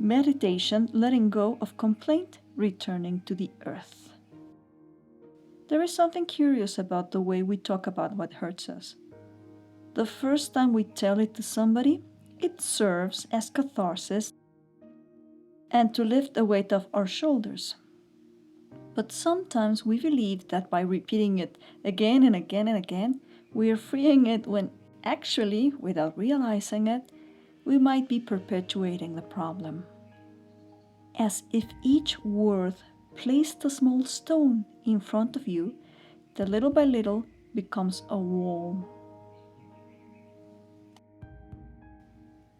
Meditation, letting go of complaint, returning to the earth. There is something curious about the way we talk about what hurts us. The first time we tell it to somebody, it serves as catharsis and to lift the weight off our shoulders. But sometimes we believe that by repeating it again and again and again, we are freeing it when actually, without realizing it, we might be perpetuating the problem. As if each word placed a small stone in front of you that little by little becomes a wall.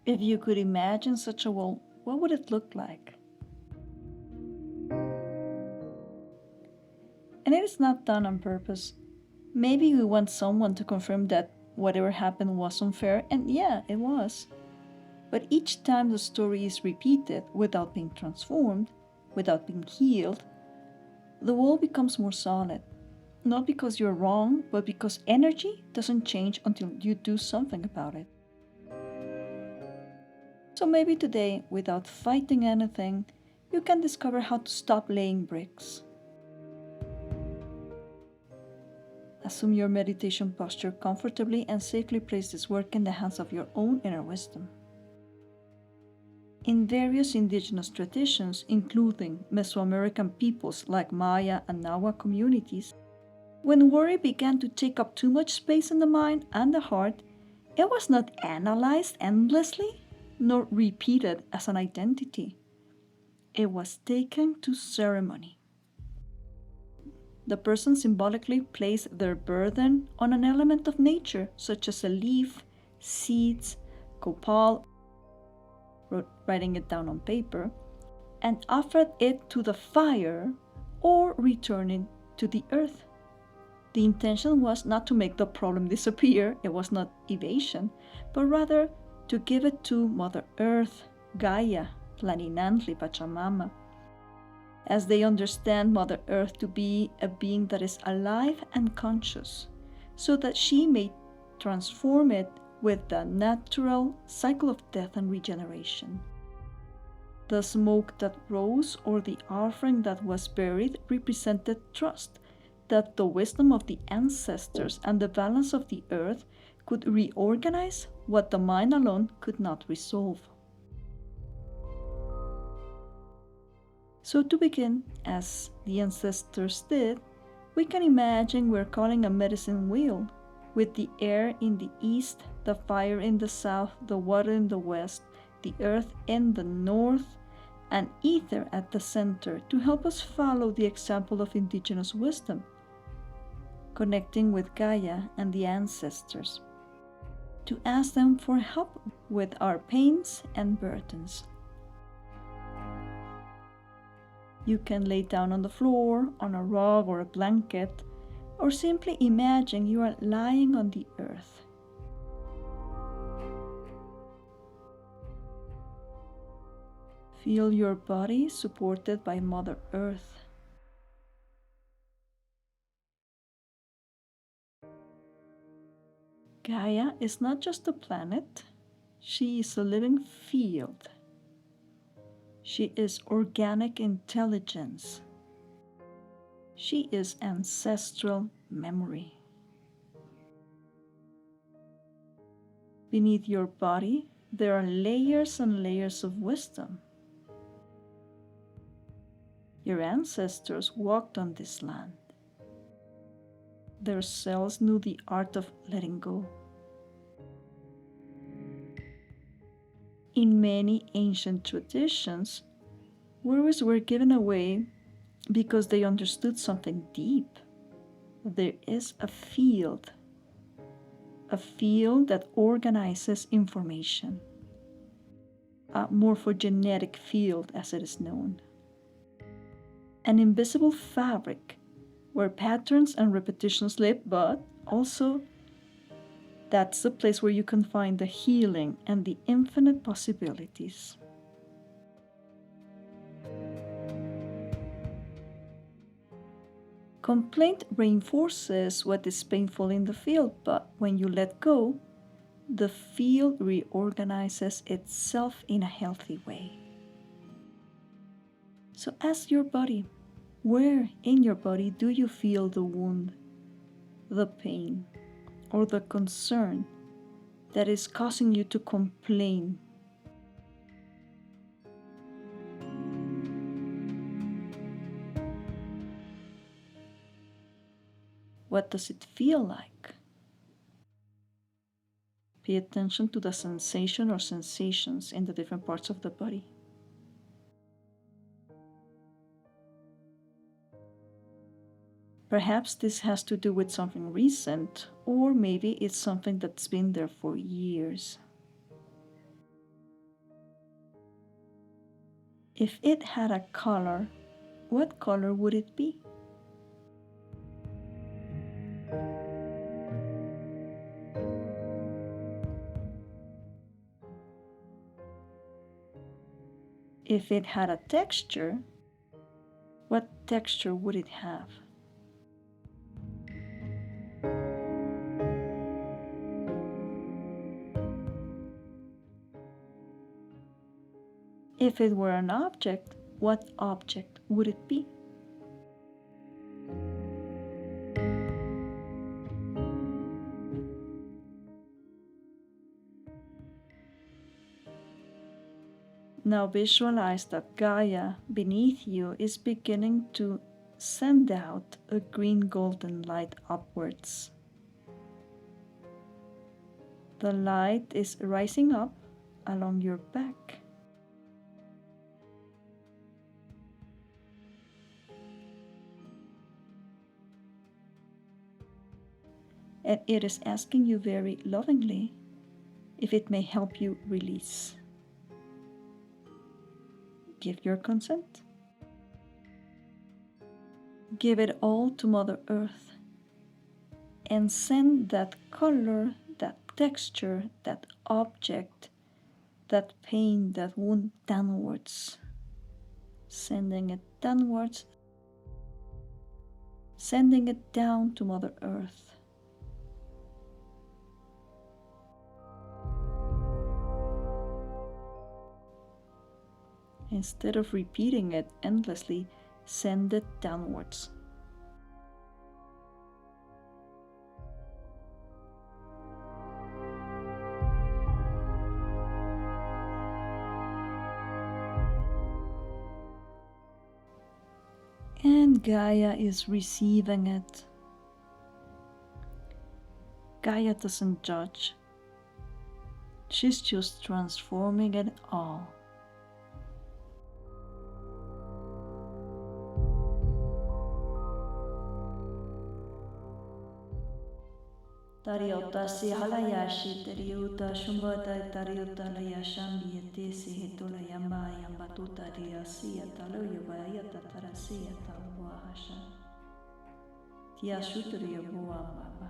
If you could imagine such a wall, what would it look like? And it is not done on purpose. Maybe we want someone to confirm that whatever happened was unfair, and yeah, it was. But each time the story is repeated without being transformed, without being healed, the wall becomes more solid. Not because you're wrong, but because energy doesn't change until you do something about it. So maybe today, without fighting anything, you can discover how to stop laying bricks. Assume your meditation posture comfortably and safely place this work in the hands of your own inner wisdom. In various indigenous traditions, including Mesoamerican peoples like Maya and Nahua communities, when worry began to take up too much space in the mind and the heart, it was not analyzed endlessly, nor repeated as an identity. It was taken to ceremony. The person symbolically placed their burden on an element of nature, such as a leaf, seeds, copal, writing it down on paper, and offered it to the fire or return it to the earth. The intention was not to make the problem disappear, it was not evasion, but rather to give it to Mother Earth, Gaia, Planinantli, Pachamama, as they understand Mother Earth to be a being that is alive and conscious, so that she may transform it with the natural cycle of death and regeneration. The smoke that rose or the offering that was buried represented trust that the wisdom of the ancestors and the balance of the earth could reorganize what the mind alone could not resolve. So to begin, as the ancestors did, we can imagine we're calling a medicine wheel, with the air in the east, the fire in the south, the water in the west, the earth in the north, and ether at the center to help us follow the example of indigenous wisdom, connecting with Gaia and the ancestors, to ask them for help with our pains and burdens. You can lay down on the floor, on a rug or a blanket, or simply imagine you are lying on the earth. Feel your body supported by Mother Earth. Gaia is not just a planet, she is a living field. She is organic intelligence. She is ancestral memory. Beneath your body, there are layers and layers of wisdom. Your ancestors walked on this land. Their cells knew the art of letting go. In many ancient traditions, worries were given away because they understood something deep. There is a field that organizes information, a morphogenetic field as it is known. An invisible fabric where patterns and repetitions live, but also that's the place where you can find the healing and the infinite possibilities. Complaint reinforces what is painful in the field, but when you let go, the field reorganizes itself in a healthy way. So ask your body, where in your body do you feel the wound, the pain, or the concern that is causing you to complain? What does it feel like? Pay attention to the sensation or sensations in the different parts of the body. Perhaps this has to do with something recent, or maybe it's something that's been there for years. If it had a color, what color would it be? If it had a texture, what texture would it have? If it were an object, what object would it be? Now visualize that Gaia beneath you is beginning to send out a green golden light upwards. The light is rising up along your back. And it is asking you very lovingly if it may help you release. Give your consent. Give it all to Mother Earth and send that color, that texture, that object, that pain, that wound downwards. Sending it downwards, sending it down to Mother Earth. Instead of repeating it endlessly, send it downwards. And Gaia is receiving it. Gaia doesn't judge. She's just transforming it all. Tariota si halayashi teriuta shumbata tariuta layashambi yate si hitola yamba yambatuta riasia taloya bayata tarasia talwahasha. Tia shutria bua baba.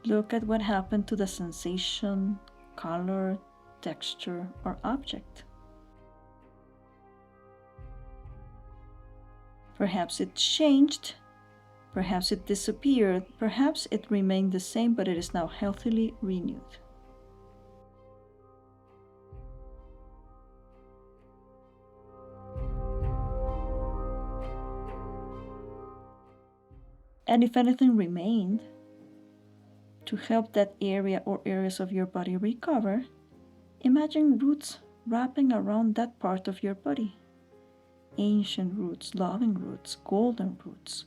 Look at what happened to the sensation, color, texture, or object. Perhaps it changed, perhaps it disappeared, perhaps it remained the same, but it is now healthily renewed. And if anything remained, to help that area or areas of your body recover, imagine roots wrapping around that part of your body. Ancient roots, loving roots, golden roots,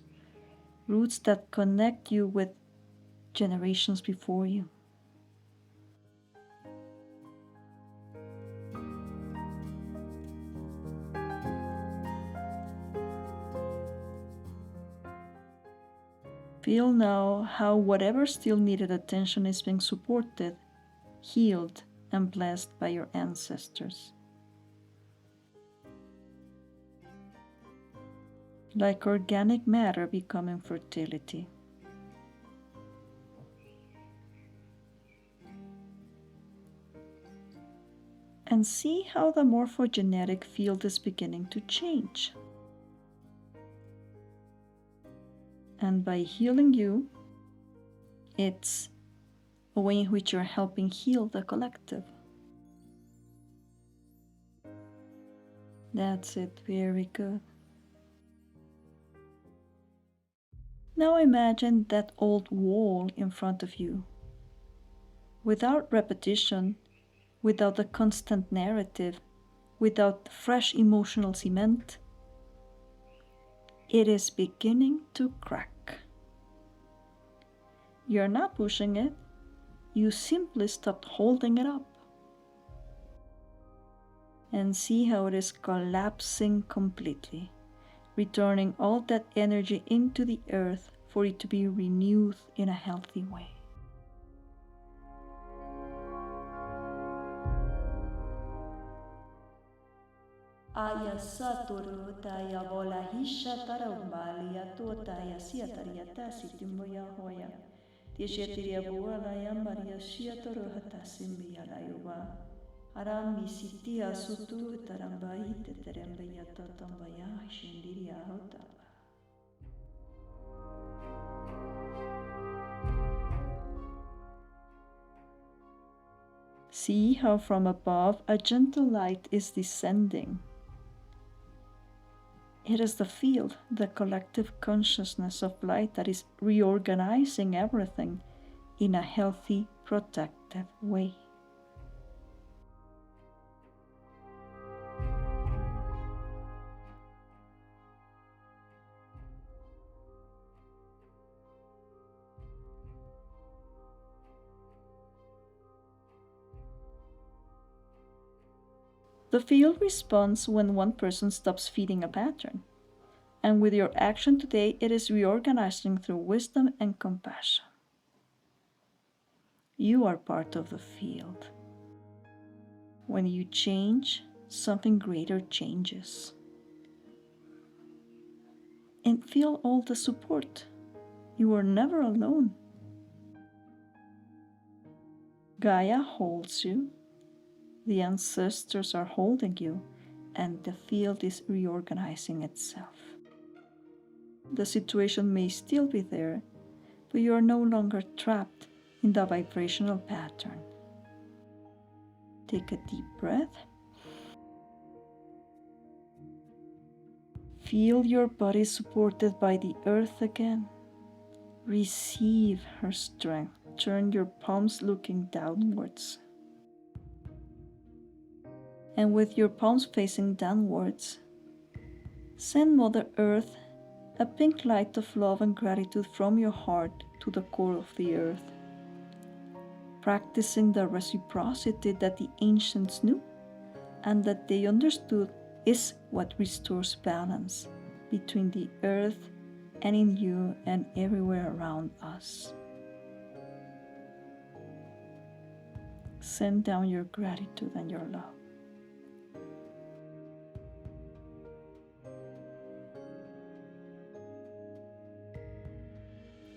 roots that connect you with generations before you. Feel now how whatever still needed attention is being supported, healed, and blessed by your ancestors. Like organic matter becoming fertility. And see how the morphogenetic field is beginning to change. And by healing you, It's a way in which you're helping heal the collective. That's it, very good. Now imagine that old wall in front of you. Without repetition, without the constant narrative, without fresh emotional cement, it is beginning to crack. You're not pushing it, you simply stopped holding it up. And see how it is collapsing completely, returning all that energy into the earth for it to be renewed in a healthy way. Aya saturu taya bola hisha taraumalia tuotaya siatariata sitimboya hoya. Tieshetiria buala ya maria siatoro hatasimbia layuba. Arami sitia sutu tarambai teterembaya tatambaya shindiria hotaba. See how from above a gentle light is descending. It is the field, the collective consciousness of light that is reorganizing everything in a healthy, protective way. The field responds when one person stops feeding a pattern. And with your action today, it is reorganizing through wisdom and compassion. You are part of the field. When you change, something greater changes. And feel all the support. You are never alone. Gaia holds you. The ancestors are holding you, and the field is reorganizing itself. The situation may still be there, but you are no longer trapped in the vibrational pattern. Take a deep breath. Feel your body supported by the earth again. Receive her strength. Turn your palms looking downwards. And with your palms facing downwards, send Mother Earth a pink light of love and gratitude from your heart to the core of the earth, practicing the reciprocity that the ancients knew and that they understood is what restores balance between the earth and in you and everywhere around us. Send down your gratitude and your love.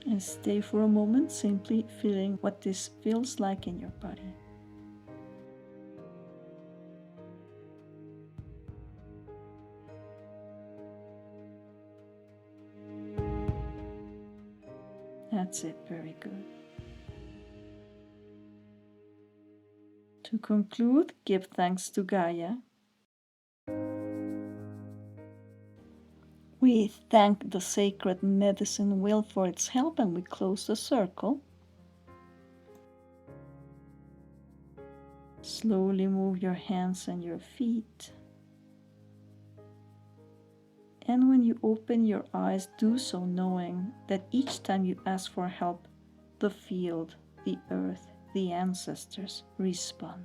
And stay for a moment simply feeling what this feels like in your body. That's it, very good. To conclude, give thanks to Gaia. We thank the sacred medicine wheel for its help, and we close the circle. Slowly move your hands and your feet. And when you open your eyes, do so knowing that each time you ask for help, the field, the earth, the ancestors respond.